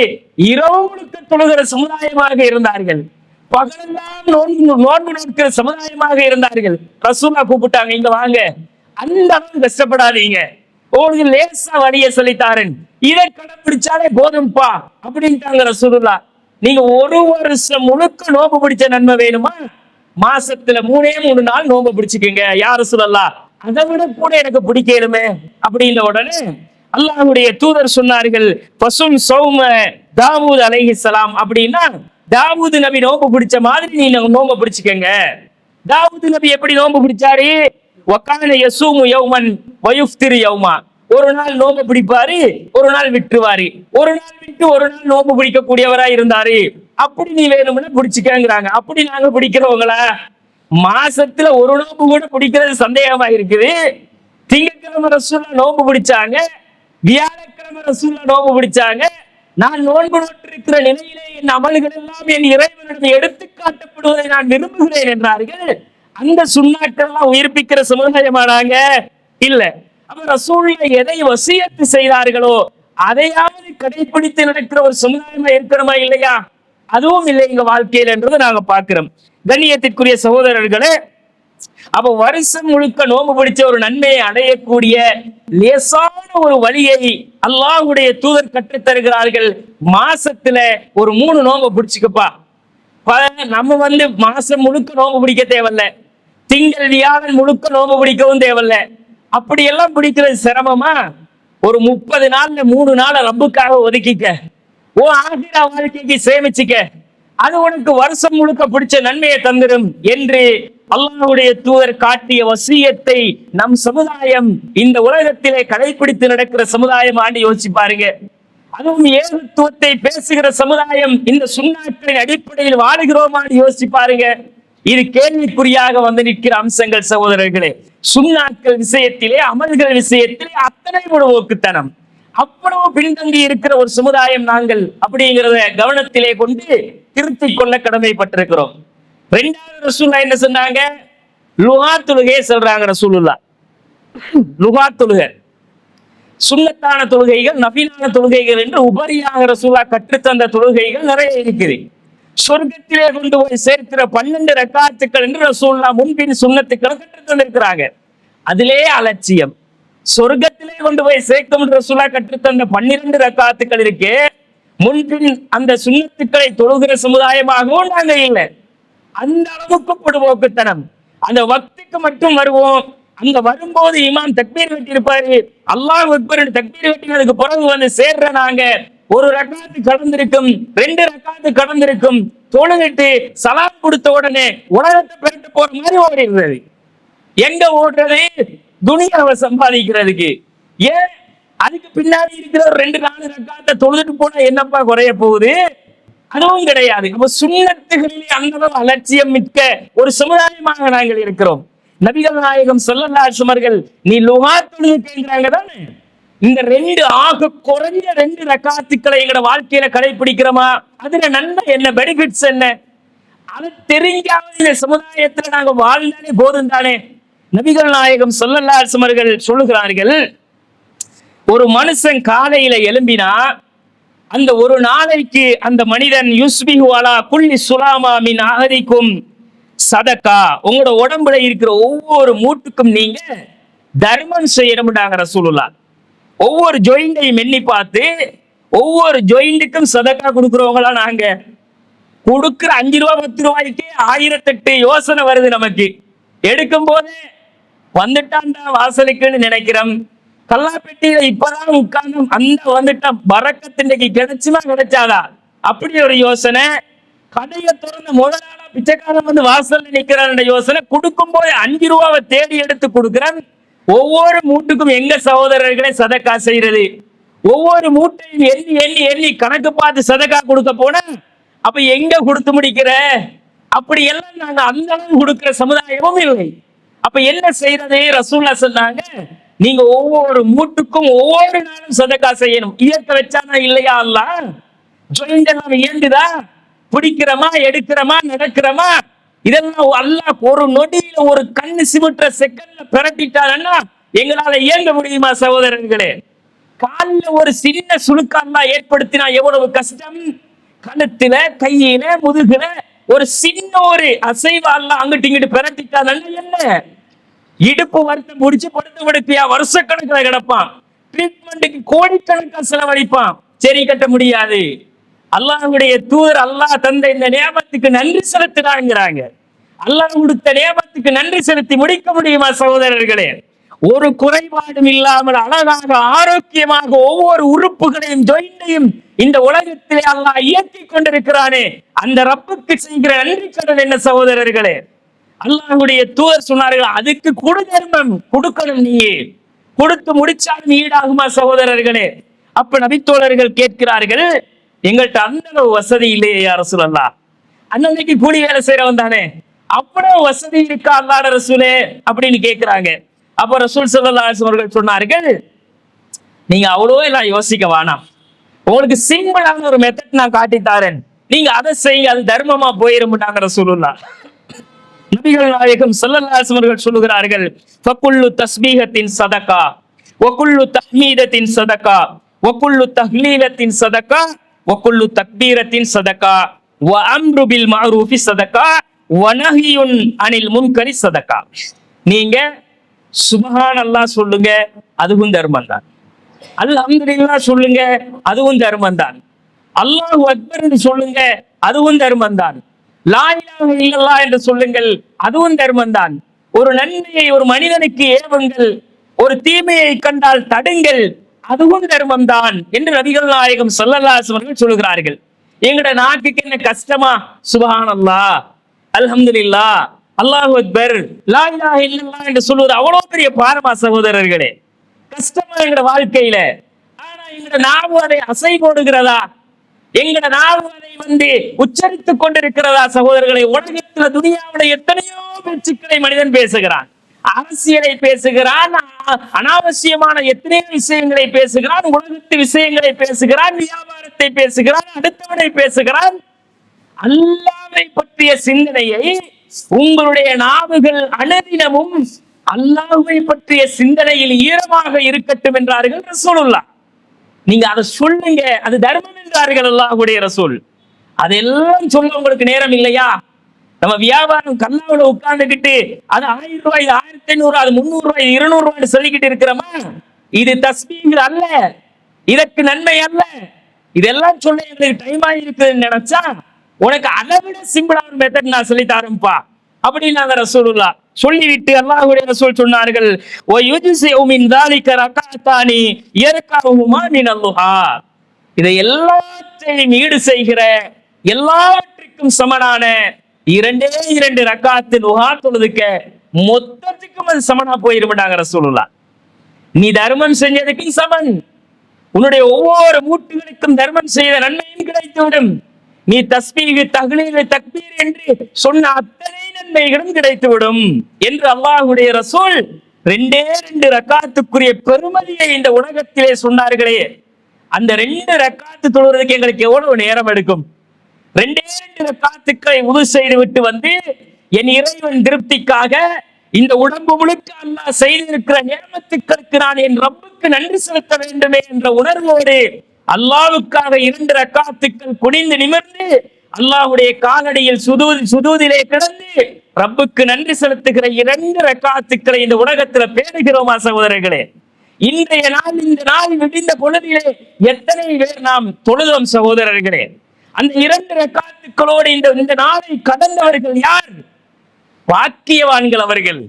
இரவு முழுக்க தொழுகிற சமுதாயமாக இருந்தார்கள். பகலெல்லாம் நோன்பு நோக்கிற சமுதாயமாக இருந்தார்கள். ரசூலுல்லாஹ் கூப்பிட்டாங்க, இங்க வாங்க, அந்த அளவு கஷ்டப்படாதீங்க, உங்களுக்கு லேசா வழியை சொல்லித்தாரன், இதை கடைபிடிச்சாலே போதும்பா அப்படின்ட்டாங்க ரசூலுல்லாஹ். நீங்க ஒரு வருஷம் முழுக்க நோன்பு பிடிச்ச நன்மை வேணுமா? மாசத்துல 3 நாள் நோன்பு பிடிச்சுக்கோங்க யார் ரசூலுல்லாஹ், அதை விட கூட எனக்கு பிடிக்கலுமே அப்படின்ற உடனே அல்லாஹ்வுடைய தூதர் சொன்னார்கள், பசும் சௌம தாவூத் அலைஹிஸ்ஸலாம் அப்படின்னா தாவூது நபி நோன்பு பிடிச்ச மாதிரி நீங்க நோன்பு பிடிச்சுக்கங்க. தாவூது நபி எப்படி நோன்பு பிடிச்சாரு? வக்கான யசூமு யௌமன் வயுஃப்திரு யௌமா, ஒரு நாள் நோன்பு பிடிப்பாரு, ஒரு நாள் விட்டுருவாரு, ஒரு நாள் விட்டு ஒரு நாள் நோன்பு பிடிக்கக்கூடியவரா இருந்தாரு. அப்படி நீ வேணும்னு பிடிச்சுக்கங்கிறாங்க. அப்படி நாங்க பிடிக்கிறவங்களா? மாசத்துல ஒரு நோன்பு கூட பிடிக்கிறது சந்தேகமா இருக்குது. திங்கட்கிழமை ரசூலுல்லாஹ் நோன்பு பிடிச்சாங்க, வியாழக்கிழமை ரசூலுல்லாஹ் நோன்பு பிடிச்சாங்க. நான் நோன்பு நோட்டிருக்கிற நிலையிலே என் அமல்கள் எல்லாம் என் இறைவனிடம் எடுத்து காட்டப்படுவதை நான் விரும்புகிறேன் என்றார்கள். அந்த சுண்ணாக்கள் எல்லாம் உயிர்ப்பிக்கிற சமுதாயமானாங்க இல்ல. அப்ப ரசூலுல்லாஹ் எதை வசியத்து செய்தார்களோ அதையாவது கடைபிடித்து நடக்கிற ஒரு சமுதாயமா இருக்கணுமா இல்லையா? அதுவும் இல்லை எங்க வாழ்க்கையில் என்றதை நாங்க பார்க்கிறோம். கண்ணியத்திற்குரிய சகோதரர்களே, அப்ப வருஷம் முழுக்க நோன்பு பிடிச்ச ஒரு நன்மையை அடையக்கூடிய லேசான ஒரு வழியை அல்லாஹ்வுடைய தூதர் கற்றுத் தருகிறார்கள். மாசத்துல ஒரு 3 நோன்பு பிடிச்சுக்கப்பா. நம்ம மாசம் முழுக்க நோன்பு பிடிக்க தேவையில்ல, திங்கள் வியாழன் முழுக்க நோன்பு பிடிக்கவும் தேவையில்ல. அப்படியெல்லாம் பிடிக்கிறது சிரமமா? ஒரு 30 நாள்ல 3 நாளை ரப்புக்காக ஒதுக்கிக்க, ஓ ஆகிரா வாழ்க்கைக்கு சேமிச்சுக்க, அது உனக்கு வருஷம் முழுக்க பிடிச்ச நன்மையை தந்திரும் என்று அல்லாஹ்வுடைய தூதர் காட்டிய வசியத்தை நம் சமுதாயம் இந்த உலகத்திலே கடைபிடித்து நடக்கிற சமுதாயம் ஆண்டு யோசிச்சு பாருங்க. அதுவும் ஏகத்துவத்தை பேசுகிற சமுதாயம் இந்த சுண்ணாக்களின் அடிப்படையில் வாழுகிறோமான்னு யோசிச்சு பாருங்க. இது கேள்விக்குறியாக நிற்கிற அம்சங்கள் சகோதரர்களே. சுண்ணாக்கள் விஷயத்திலே, அமல்கள் விஷயத்திலே அத்தனை முழுவோக்குத்தனம், அவ்வளவு பின்தங்கி இருக்கிற ஒரு சமுதாயம் நாங்கள் அப்படிங்கிறத கவனத்திலே கொண்டு திருத்திக் கொள்ள கடமைப்பட்டிருக்கிறோம். 2வது ரசூலுல்லாஹ் என்ன சொன்னாங்க? லுஹா தொழுகை சொல்றாங்க ரசூலுல்லாஹ். லுஹா தொழுகை சுன்னத்தான தொழுகைகள், நஃபிலான தொழுகைகள் என்று உபரியாக ரசூலுல்லாஹ் கற்றுத்தந்த தொழுகைகள் நிறைய இருக்குது. சொர்க்கத்திலே கொண்டு போய் சேர்க்கிற 12 ரக்காத்துக்கள் என்று ரசூலுல்லாஹ் முன்பின் சுன்னத்துக்களை கற்றுத்தந்திருக்கிறாங்க. அதிலே அலட்சியம். சொர்க்கத்திலே கொண்டு போய் சேர்க்கும் ரசூலுல்லாஹ் கற்றுத்தந்த 12 ரக்காத்துக்கள் இருக்கு, முன்பின் அந்த சுன்னத்துக்களை தொழுகிற சமுதாயமாகவும் நாங்க இல்லை. அந்த அளவுக்கு பொடுபோக்குத்தனம். அந்த வக்துக்கு மட்டும் வருவோம், அங்க வரும்போது இமாம் தக்பீர் கட்டியிருப்பாரு, அல்லாஹ் அக்பர் தக்பீர் கட்டினதுக்கு பிறகு சேர்ற நாங்க 1 ரக்காத்து கடந்திருக்கும், 2 ரக்காத்து கடந்திருக்கும், தொழுகிட்டு சலாம் கொடுத்த உடனே உலகத்தை பெருட்டு போற மாதிரி ஓடிடுறது. எங்க ஓடுறது? துனியாவை சம்பாதிக்கிறதுக்கு. ஏன்? அதுக்கு பின்னாடி இருக்கிற 2-4 ரக்காத்தை தொழுதுட்டு போனா என்னப்பா குறைய போகுது? அதுவும் கிடையாது. அப்ப சுன்னத்துகளிலே அந்த அளவு அலட்சியம் மிக்க ஒரு சமுதாயமாக நாங்கள் இருக்கிறோம். நபிகள் நாயகம் ஸல்லல்லாஹு அலைஹி வஸல்லம் நீ லுஹா தொழுகைங்கிறாங்க தானே, இந்த 2 ஆக குறைஞ்ச 2 ரக்காத்துக்களை எங்கட வாழ்க்கையில கடைபிடிக்கிறோமா? அதுல நன்மை என்ன, பெனிஃபிட்ஸ் என்ன? அது தெரிஞ்சாவது இந்த சமுதாயத்துல நாங்க வாழ்ந்தாலே போதும் தானே. நபிகள் நாயகம் ஸல்லல்லாஹு அலைஹி வஸல்லம் சொல்லுகிறார்கள், ஒரு மனுஷன் காலையில எழும்பினா அந்த ஒரு நாளைக்கு அந்த மனிதன் யுஸ்பிஹு அலா குல்லி சுலாமா மின் அஹதிக்கும் சதகா, உங்களோட உடம்புல இருக்கிற ஒவ்வொரு மூட்டுக்கும் நீங்க தர்மம் செய்யணும்டாங்க ரசூலுல்லாஹ். ஒவ்வொரு ஜாயிண்டையும் எண்ணி பார்த்து ஒவ்வொரு ஜாயிண்ட்டுக்கும் சதகா கொடுக்குறவங்களா நாங்க. கொடுக்குற 5 ரூபா 10 ரூபாய்க்கு 1008 யோசனை வருது நமக்கு. எடுக்கும் போது வந்துட்டான்டா வாசலுக்குன்னு நினைக்கிறோம். கல்லாப்பெட்டியில இப்பதான் உட்கார்ந்து அந்த வந்துட்டான், பரக்கத்தின்றைக்கு கிடைச்சுமா கிடைச்சாதா அப்படி ஒரு யோசனை. கடையை திறந்த முதலாளா பிச்சைக்காரன் வாசல்ல நிக்கிறான் யோசனை. கொடுக்கும் போது 5 ரூபாவை தேடி எடுத்து கொடுக்கிறான். ஒவ்வொரு மூட்டுக்கும் எங்க சகோதரர்களை சதக்கா செய்யறது? ஒவ்வொரு மூட்டையும் எண்ணி எண்ணி எண்ணி கணக்கு பார்த்து சதக்கா கொடுக்க போன அப்ப எங்க கொடுத்து முடிக்கிற? அப்படி எல்லாம் நாங்க அந்த அளவு கொடுக்கிற சமுதாயமும் இல்லை. அப்ப என்ன செய்யறது? ரசூலுல்லாஹ் சொன்னாங்க, நீங்க ஒவ்வொரு மூட்டுக்கும் ஒவ்வொரு நாளும் சதக்கா செய்யணும். இயக்க வச்சானா இல்லையா? அல்லாஹ் ஜாயிண்ட் எல்லாம் இயங்குதா? பிடிக்கிறோமா, எடுக்கிறோமா, நடக்கிறோமா? இதெல்லாம் அல்லாஹ் ஒரு நொடியில ஒரு கண்ணு சிமிட்டுற செகண்ட்ல பிரட்டிட்டாங்கன்னா எங்களால இயங்க முடியுமா சகோதரர்களே? காலில் ஒரு சின்ன சுணுக்கல்லா ஏற்படுத்தினா எவ்வளவு கஷ்டம். கழுத்துல, கையில, முதுகுல ஒரு சின்ன ஒரு அசைவால அங்கிட்டு இங்கிட்டு பிரட்டிட்டாங்கன்னா என்ன? இடுப்பு வருத்தம் முடிச்சு படுத்து படுக்கையா வருஷக்கணக்கில் கிடப்பான். ட்ரீட்மெண்ட்டுக்கு கோடிக்கணக்கான செலவழிப்பான். சரி கட்ட முடியாது. அல்லாஹ்வுடைய தூதர் அல்லாஹ் தந்த இந்த நியமத்துக்கு நன்றி செலுத்துறாங்கிறாங்க. அல்லாஹ் கொடுத்த நியமத்துக்கு நன்றி செலுத்தி முடிக்க முடியுமா சகோதரர்களே? ஒரு குறைபாடும் இல்லாமல் அழகாக ஆரோக்கியமாக ஒவ்வொரு உறுப்புகளையும் ஜொயிண்டையும் இந்த உலகத்திலே அல்லாஹ் இயக்கி கொண்டிருக்கிறானே, அந்த ரப்புக்கு செய்கிற நன்றி கடன் என்ன சகோதரர்களே? அல்லாஹ்வுடைய தூதர் சொன்னார்கள், அதுக்கு கொடு தர்மம் கொடுக்கணும். நீயே கொடுத்து முடிச்சாலும் ஈடாகுமா சகோதரர்களே? அப்ப நபித்தோழர்கள் கேட்கிறார்கள், எங்கள்கிட்ட அந்த அளவு வசதி இல்லையே யா ரசூலல்லாஹ். அன்னைக்கு கூலி வேலை செய்யறவன் தானே, அவ்வளவு வசதி இருக்கா அல்லாஹ்வுடைய ரசூலே அப்படின்னு கேட்கிறாங்க. அப்ப ரசூல் ஸல்லல்லாஹு அலைஹி வஸல்லம் சொன்னார்கள், நீங்க அவ்வளோ எல்லாம் யோசிக்க வேணாம், உங்களுக்கு சிம்பிளான ஒரு மெத்தட் நான் காட்டி தாரேன், நீங்க அதை செய்யுங்க, அது தர்மமா போயிருமாட்டாங்க ரசூலுல்லாஹ். நபிகள் நாயகம் ஸல்லல்லாஹு அலைஹி வஸல்லம் சொல்லுகிறார்கள், ஃபகுல்லு தஸ்பீஹத்தின் சதகா வகுல்லு தஹ்மீதத்தின் சதகா வகுல்லு தஹ்லீலத்தின் சதகா வகுல்லு தக்பீரத்தின் சதகா வ அம்ரு பில் மஅரூஃபி சதகா வ நஹ்யுன் அனில் முன்கரி சதகா. நீங்க சுப்ஹானல்லாஹ் சொல்லுங்க, அதுவும் தர்மம் தான். அல்ஹம்துலில்லாஹ் சொல்லுங்க, அதுவும் தர்மம் தான். அல்லாஹு அக்பர் சொல்லுங்க, அதுவும் தர்மம் தான். லா இலாஹ இல்லல்லாஹ் என்று சொல்லுங்கள், அதுவும் தர்மம் தான். ஒரு நன்மையை ஒரு மனிதனுக்கு ஏவுங்கள், ஒரு தீமையை கண்டால் தடுங்கள், அதுவும் தர்மம் தான் என்று நபிகள் நாயகம் ஸல்லல்லாஹு அலைஹி வஸல்லம் சொல்கிறார்கள். எங்கட நாக்குக்கு என்ன கஷ்டமா? சுப்ஹானல்லாஹ், அல்ஹம்துலில்லாஹ், அல்லாஹு அக்பர், லா இலாஹ இல்லல்லாஹ் என்று சொல்வது அவ்வளவு பெரிய பாரமா சகோதரர்களே? கஷ்டமா எங்கட வாழ்க்கையில? ஆனா எங்கட நாவு அதை அசை போடுகிறதா? எங்கட நாவு அதை உச்சரித்துக் கொண்டிருக்கிறதா சகோதரர்களை? உலகத்துல துனியாவுல எத்தனையோ பேச்சுக்களை மனிதன் பேசுகிறான், அரசியலை பேசுகிறான், அனாவசியமான எத்தனையோ விஷயங்களை பேசுகிறான், உலகத்து விஷயங்களை பேசுகிறான், வியாபாரத்தை பேசுகிறான், அடுத்தவனை பேசுகிறான். அல்லாஹ்வை பற்றிய சிந்தனையை உங்களுடைய நாவுகள் அனுதினமும் அல்லாஹ்வை பற்றிய சிந்தனையில் ஈரமாக இருக்கட்டும் என்றார்கள் ரசூலுல்லாஹ். நீங்க அதை சொல்லுங்க, அது தர்மம் என்றார்கள் அல்லாஹ்வுடைய ரசூல். அதெல்லாம் சொல்ல உங்களுக்கு நேரம் இல்லையா? நம்ம வியாபாரம் கல்லாவுல உட்கார்ந்துகிட்டு அது 1000 ரூபாய், இது 1500, அது 300 ரூபாய், 200 ரூபாய் சொல்லிக்கிட்டு இருக்கிறோமா? இது தஸ்பீஹ் அல்ல, இதற்கு நன்மை அல்ல. இதெல்லாம் சொல்ல எனக்கு டைம் ஆகிருக்குன்னு நினைச்சா உனக்கு அதை விட சிம்பிளான மெத்தட் நான் சொல்லி தரேன்ப்பா அப்படின்னு நாங்க ரசூலுல்லாஹ் சொல்லிவிட்டு அல்லாஹ்வுடைய ரசூல் சொன்னார்கள், ஓ யுஜ்ஸிஉ மின் ذلك ரகஅத்தானி யர்கஉஹுமா மினல் லுஹா. இதை எல்லாத்தையும் ஈடு செய்கிற, எல்லாவற்றுக்கும் சமனான 2 ரக்காத்து லுஹா தொழுதுக்க, மொத்தத்துக்கும் அது சமனா போயிருமாட்டாங்க ரசூலுல்லாஹ். நீ தர்மம் செஞ்சதுக்கும் சமன், உன்னுடைய ஒவ்வொரு மூட்டுகளுக்கும் தர்மம் செய்த நன்மையும் கிடைத்துவிடும். நீ தஸ்பீஹ், தஹ்லீல், தக்பீர் என்று சொன்ன அத்தனை நன்மைகளும் கிடைத்துவிடும் என்று அல்லாஹ்வுடைய ரசூல் 2 ரக்காத்துக்குரிய பெருமதியை இந்த உலகத்திலே சொன்னார்களே. அந்த 2 ரக்காத்து தொழுவதற்கு எங்களுக்கு எவ்வளவு நேரம் எடுக்கும்? 2 ரக்காத்துக்களை உது செய்து விட்டு வந்து என் இறைவன் திருப்திக்காக இந்த உடம்பு முழுக்க அல்லாஹ் செய்திருக்கிற நியமத்துக்களுக்கு நான் என் ரப்புக்கு நன்றி செலுத்த வேண்டுமே என்ற உணர்வோடு அல்லாஹ்வுக்காக 2 ரக்காத்துக்கள் குனிந்து நிமிர்ந்து அல்லாஹ்வுடைய காலடியில் சுஜூதிலே கிடந்து ரப்புக்கு நன்றி செலுத்துகிற 2 ரக்காத்துக்களை இந்த உலகத்துல பேணுகிறோமா சகோதரர்களே? இன்றைய நாள், இந்த நாள் விடிந்த பொழுதிலே எத்தனை பேர் நாம் தொழுதோம் சகோதரர்களே? அந்த 2 ரக்காத்துக்களோடு இந்த நாளை கடந்தவர்கள் யார்? வாக்கியவான்கள் அவர்கள்.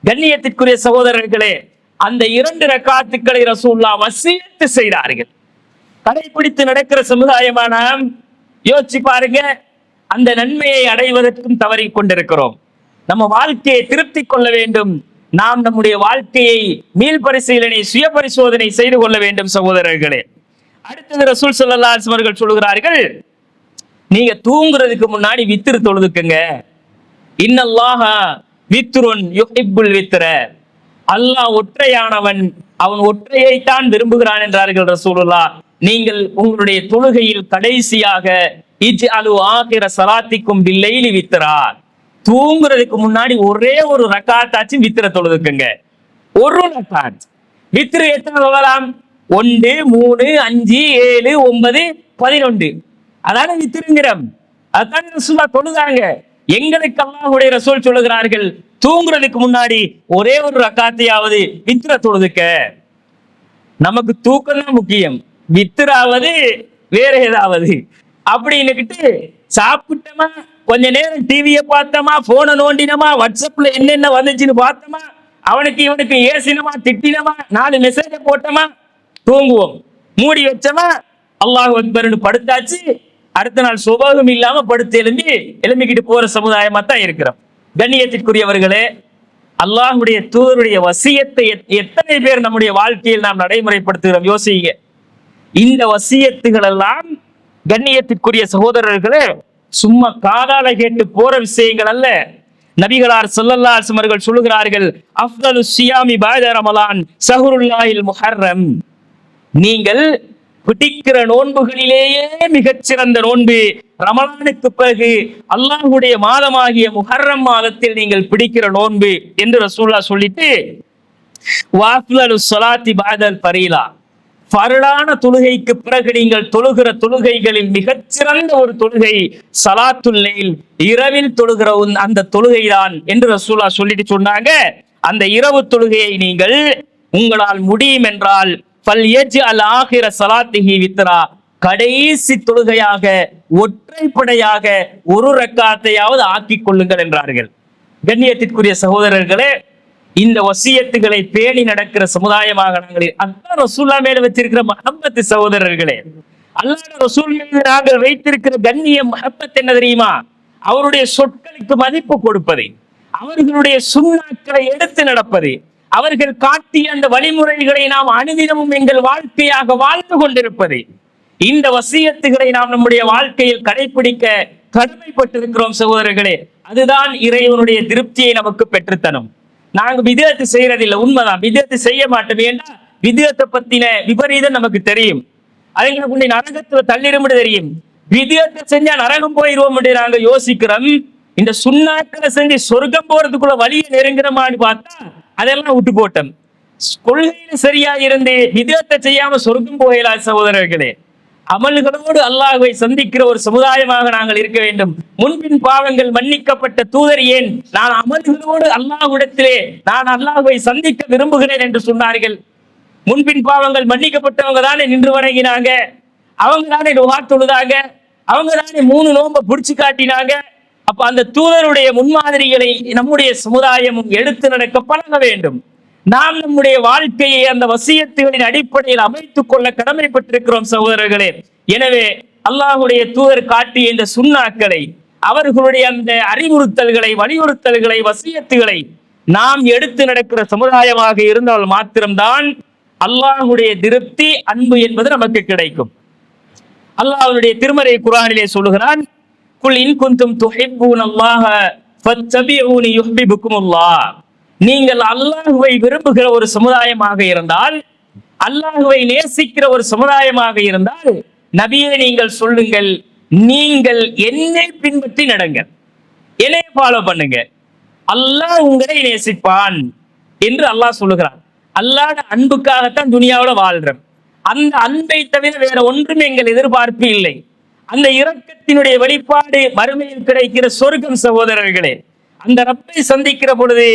கண்ணியத்திற்குரிய சகோதரர்களே, அந்த 2 ரக்காத்துக்களை ரசூலுல்லாஹ் வசியத்து செய்தார்கள். கடைபிடித்து நடக்கிற சமுதாயமான யோசிச்சு பாருங்க, அந்த நன்மையை அடைவதற்கும் தவறிக் கொண்டிருக்கிறோம். நம்ம வாழ்க்கையை திருப்தி கொள்ள வேண்டும். நாம் நம்முடைய வாழ்க்கையை மீள் பரிசீலனை, சுய பரிசோதனை செய்து கொள்ள வேண்டும் சகோதரர்களே. அடுத்தது ரசூல் ஸல்லல்லாஹு அலைஹி வஸல்லம் சொல்லுகிறார்கள், நீங்க தூங்குறதுக்கு முன்னாடி வித்ர் தொழுதுக்குங்க. இன்னல்லாஹ வித்ருன் யுஹிப்புல் வித்ர. அல்லாஹ் ஒற்றையானவன், அவன் ஒற்றையைத்தான் விரும்புகிறான் என்றார்கள் ரசூலுல்லாஹ். நீங்கள் உங்களுடைய தொழுகையில் கடைசியாக இஜ்அலு ஆகிர ஸலாத்திக்கும் பில்லைலி வித்ரா, தூங்குறதுக்கு முன்னாடி ஒரே ஒரு ரக்காத்தாச்சும் வித்திர தொழுதுக்குங்க. ஒரு ரக்காத். வித்திரு எத்தனை தொழலாம்? 1, 3, 5, 7, 9, 11. அதான வித்திருங்கிறோம். அதான் ரசூலுல்லாஹ் தொழுதாங்க. எங்களுக்கு அல்லாஹ்வுடைய ரசூல் சொல்லுகிறார்கள், தூங்குறதுக்கு முன்னாடி ஒரே ஒரு ரக்காத்தையாவது வித்திர தொழுதுக்க. நமக்கு தூக்கம் தான் முக்கியம், வித்திராவது வேற ஏதாவது அப்படின்னுக்கிட்டு சாப்பிட்டோமா, கொஞ்ச நேரம் டிவியை பார்த்தோமா, போனை நோண்டினோமா, வாட்ஸ்அப்ல என்னென்ன வந்துச்சுன்னு பார்த்தோமா, அவனுக்கு இவனுக்கு ஏசினமா, திட்டினமா, 4 மெசேஜ போட்டோமா, தூங்குவோம். மூடி வச்சோமா, அல்லாஹ் அக்பர்னு படுத்தாச்சு. அடுத்த நாள் சுபகம் இல்லாம படுத்து எழும்பிக்கிட்டு போற சமுதாயமா தான் இருக்கிறோம். கண்ணியத்திற்குரியவர்களே, அல்லாஹ்வுடைய தூதருடைய வசியத்தை எத்தனை பேர் நம்முடைய வாழ்க்கையில் நாம் நடைமுறைப்படுத்துகிறோம்? யோசிங்க. இந்த வசியத்துகள் எல்லாம் கண்ணியத்திற்குரிய சகோதரர்களே சும்மா காதால கேட்டு போற விஷயங்கள் அல்ல. நபிகளார் ஸல்லல்லாஹு அலைஹி வஸல்லம் அவர்கள் சொல்லுகிறார்கள், அஃதலு ஸியாமி பஅத ரமலான் ஸஹ்ருல்லாஹில் முஹர்ரம். நீங்கள் பிடிக்கிற நோன்புகளிலேயே மிகச்சிறந்த நோன்பு ரமலானுக்கு பிறகு அல்லாஹ்வுடைய மாதமாகிய முஹர்ரம் மாதத்தில் நீங்கள் பிடிக்கிற நோன்பு என்று ரசூலுல்லாஹ் சொல்லிட்டு, வாஃலு ஸலாத்தி பஅதல் ஃபரீலா, ஃபர்லான தொழுகைக்கு பிறகு நீங்கள் தொழுகிற தொழுகைகளில் மிகச்சிறந்த ஒரு தொழுகை ஸலாத்துல் லைல், இரவில் தொழுகிற அந்த தொழுகை தான் என்று ரசூலுல்லாஹ் சொல்லிட்டு சொன்னாங்க. அந்த இரவு தொழுகையை நீங்கள் உங்களால் முடியும் என்றால் ஃபல்யஜ்அல் ஆகிர ஸலாத்திஹி வித்ரா, கடைசி தொழுகையாக ஒற்றைப்படையாக ஒரு ரக்காத்தையாவது ஆக்கிக் கொள்ளுங்கள் என்றார்கள். கண்ணியத்திற்குரிய சகோதரர்களே, இந்த வசியத்துகளை பேணி நடக்கிற சமுதாயமாக நாங்கள் அல்லாஹ் ரசூலுல்லாஹ் மேல வச்சிருக்கிற மஹப்பத் சகோதரர்களே, அல்லாஹ் ரசூல் மீது நாங்கள் வைத்திருக்கிற கண்ணிய மஹப்பத் என்ன தெரியுமா? அவருடைய சொற்களுக்கு மதிப்பு கொடுப்பது, அவர்களுடைய சுன்னாக்களை எடுத்து நடப்பது, அவர்கள் காட்டிய அந்த வழிமுறைகளை நாம் அனுதினமும் எங்கள் வாழ்க்கையாக வாழ்ந்து கொண்டிருப்பது. இந்த வசியத்துகளை நாம் நம்முடைய வாழ்க்கையில் கடைபிடிக்க கடமைப்பட்டிருக்கிறோம் சகோதரர்களே. அதுதான் இறைவனுடைய திருப்தியை நமக்கு பெற்றுத்தரும். நாங்க விதத்து செய்யறதில்லை, உண்மைதான், விதத்து செய்ய மாட்டோம். ஏன்னா விதத்தை பத்தின விபரீதம் நமக்கு தெரியும். அதுங்களுக்கு நரகத்துல தள்ளிடும் தெரியும். விதத்தை செஞ்சா நரகம் போயிடுவோம் நாங்க யோசிக்கிறோம். இந்த சுண்ணாக்களை செஞ்சு சொர்க்கம் போறதுக்குள்ள வழியை நெருங்குறமான்னு பார்த்தா அதெல்லாம் விட்டு போட்டோம். கொள்கையில சரியா இருந்து விதத்தை செய்யாம சொர்க்கம் போகலா சகோதரர்களே. அமல்களோடு அல்லாஹ்வை சந்திக்கிற ஒரு சமுதாயமாக நாங்கள் இருக்க வேண்டும். முன்பின் பாவங்கள் மன்னிக்கப்பட்ட தூதர் ஏன் நான் அமல்களோடு அல்லாஹ்விடத்திலே நான் அல்லாஹ்வை சந்திக்க விரும்புகிறேன் என்று சொன்னார்கள். முன்பின் பாவங்கள் மன்னிக்கப்பட்டவங்க தானே நின்று வணங்கினாங்க, அவங்க தானே துஆ தொழுதாங்க, அவங்க தானே 3 நோன்பை பிடிச்சு காட்டினாங்க. அப்ப அந்த தூதருடைய முன்மாதிரிகளை நம்முடைய சமுதாயமும் எடுத்து நடக்க பழக வேண்டும். நாம் நம்முடைய வாழ்க்கையை அந்த வசியத்துகளின் அடிப்படையில் அமைத்துக் கொள்ள கடமைப்பட்டிருக்கிறோம் சகோதரர்களே. எனவே அல்லாஹ்வுடைய தூதர் காட்டிய இந்த சுன்னாக்களை, அவர்களுடைய அந்த அறிவுறுத்தல்களை, வலியுறுத்தல்களை, வசியத்துகளை நாம் எடுத்து நடக்கிற சமுதாயமாக இருந்தால் மாத்திரம்தான் அல்லாஹ்வுடைய திருப்தி, அன்பு என்பது நமக்கு கிடைக்கும். அல்லாஹ்வுடைய திருமறை குர்ஆனிலே சொல்லுகிறான், குல் இன் குன்தும் துஹிப்பூனல்லாஹ ஃபத்தபிஊனி யுஹ்பிபுக்குமுல்லாஹ். நீங்கள் அல்லாஹ்வை விரும்புகிற ஒரு சமுதாயமாக இருந்தால், அல்லாஹ்வை நேசிக்கிற ஒரு சமுதாயமாக இருந்தால், நபியே நீங்கள் சொல்லுங்கள், நீங்கள் என்னை பின்பற்றி நடங்க, என்னை ஃபாலோ பண்ணுங்க, அல்லாஹ் உங்களை நேசிப்பான் என்று அல்லாஹ் சொல்லுகிறான். அல்லாஹ்வுடைய அன்புக்காகத்தான் துனியாவுல வாழ்றோம். அந்த அன்பை தவிர வேற ஒன்றும் எங்கள் எதிர்பார்ப்பு இல்லை. அந்த இரக்கத்தினுடைய வெளிப்பாடு மறுமையில் கிடைக்கிற சொர்க்கம் சகோதரர்களே. அந்த ரப்பை சந்திக்கிற பொழுது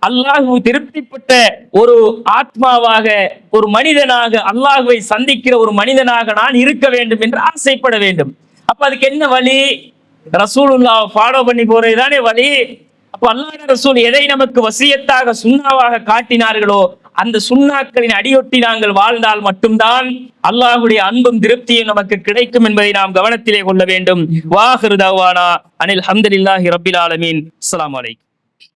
அல்லாஹ் திருப்திப்பட்ட ஒரு ஆத்மாவாக, ஒரு மனிதனாக, அல்லாஹ்வை சந்திக்கிற ஒரு மனிதனாக நான் இருக்க வேண்டும் என்று ஆசைப்பட வேண்டும். அப்ப அதுக்கு என்ன வழி? ரசூலுல்லாஹ் ஃபாலோ பண்ணி போறதுதானே வழி. அப்ப அல்லாஹ் ரசூல் எதை நமக்கு வசியத்தாக சுன்னாவாக காட்டினார்களோ அந்த சுன்னாக்களின் அடியொட்டி நாங்கள் வாழ்ந்தால் மட்டும்தான் அல்லாஹ்வுடைய அன்பும் திருப்தியும் நமக்கு கிடைக்கும் என்பதை நாம் கவனத்திலே கொள்ள வேண்டும். வாஹிரு தஅவானா அனில் ஹம்துலில்லாஹி ரப்பில் ஆலமீன். அஸ்ஸலாமு அலைக்கும்.